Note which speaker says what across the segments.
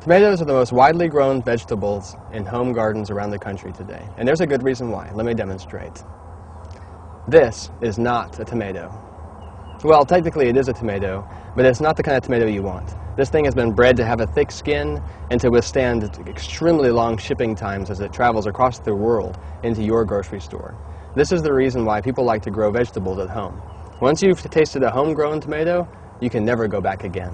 Speaker 1: Tomatoes are the most widely grown vegetables in home gardens around the country today. And there's a good reason why. Let me demonstrate. This is not a tomato. Well, technically it is a tomato, but it's not the kind of tomato you want. This thing has been bred to have a thick skin and to withstand extremely long shipping times as it travels across the world into your grocery store. This is the reason why people like to grow vegetables at home. Once you've tasted a homegrown tomato, you can never go back again.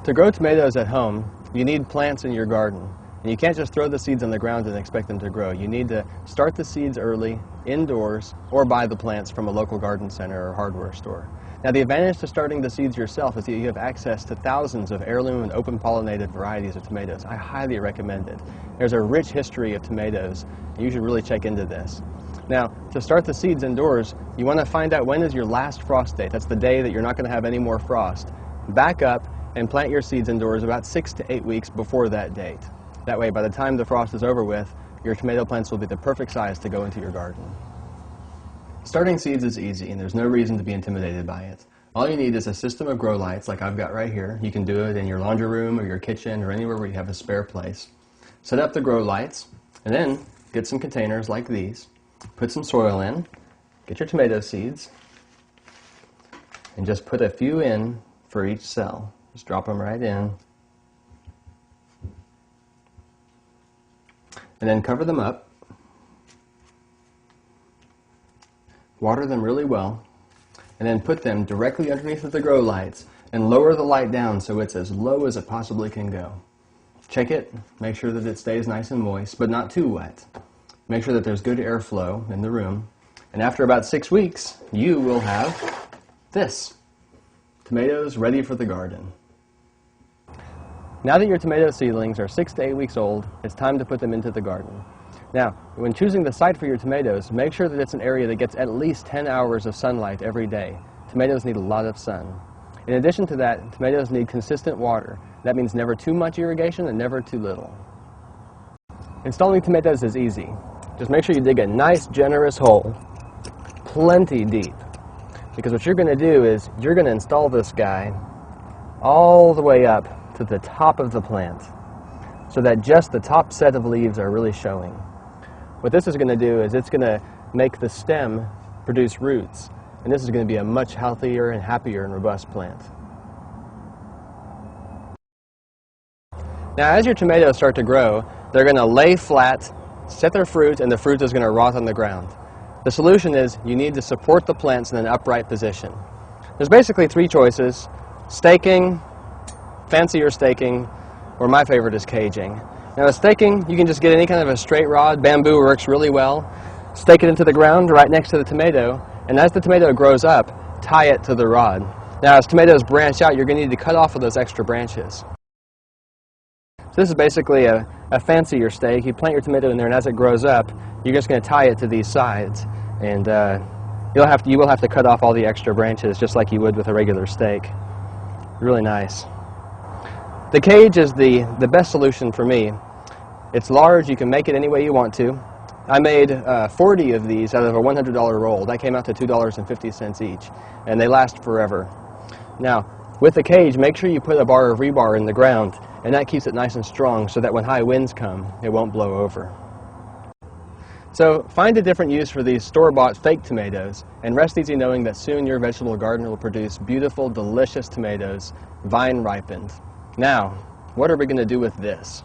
Speaker 1: To grow tomatoes at home, you need plants in your garden. And you can't just throw the seeds on the ground and expect them to grow. You need to start the seeds early, indoors, or buy the plants from a local garden center or hardware store. Now, the advantage to starting the seeds yourself is that you have access to thousands of heirloom and open-pollinated varieties of tomatoes. I highly recommend it. There's a rich history of tomatoes. You should really check into this. Now, to start the seeds indoors, you want to find out when is your last frost date. That's the day that you're not going to have any more frost. Back up and plant your seeds indoors about 6 to 8 weeks before that date. That way, by the time the frost is over with, your tomato plants will be the perfect size to go into your garden. Starting seeds is easy, and there's no reason to be intimidated by it. All you need is a system of grow lights like I've got right here. You can do it in your laundry room or your kitchen or anywhere where you have a spare place. Set up the grow lights, and then get some containers like these. Put some soil in, get your tomato seeds, and just put a few in for each cell. Just drop them right in. And then cover them up. Water them really well. And then put them directly underneath of the grow lights and lower the light down so it's as low as it possibly can go. Check it. Make sure that it stays nice and moist, but not too wet. Make sure that there's good airflow in the room. And after about 6 weeks, you will have this. Tomatoes ready for the garden. Now that your tomato seedlings are 6 to 8 weeks old, it's time to put them into the garden. Now, when choosing the site for your tomatoes, make sure that it's an area that gets at least 10 hours of sunlight every day. Tomatoes need a lot of sun. In addition to that, tomatoes need consistent water. That means never too much irrigation and never too little. Installing tomatoes is easy. Just make sure you dig a nice, generous hole, plenty deep. Because what you're going to do is you're going to install this guy all the way up to the top of the plant so that just the top set of leaves are really showing. What this is going to do is it's going to make the stem produce roots, and this is going to be a much healthier and happier and robust plant. Now, as your tomatoes start to grow, they're going to lay flat, set their fruit, and the fruit is going to rot on the ground. The solution is you need to support the plants in an upright position. There's basically 3 choices: staking, fancier staking, or my favorite is caging. Now, with staking, you can just get any kind of a straight rod. Bamboo works really well. Stake it into the ground right next to the tomato, and as the tomato grows up, tie it to the rod. Now, as tomatoes branch out, you're going to need to cut off of those extra branches. So this is basically a fancier stake. You plant your tomato in there, and as it grows up, you're just going to tie it to these sides, and you will have to cut off all the extra branches just like you would with a regular stake. Really nice. The cage is the best solution for me. It's large. You can make it any way you want to. I made 40 of these out of a $100 roll. That came out to $2.50 each, and they last forever. Now, with the cage, make sure you put a bar of rebar in the ground, and that keeps it nice and strong so that when high winds come, it won't blow over. So find a different use for these store-bought fake tomatoes, and rest easy knowing that soon your vegetable garden will produce beautiful, delicious tomatoes, vine ripened. Now, what are we going to do with this?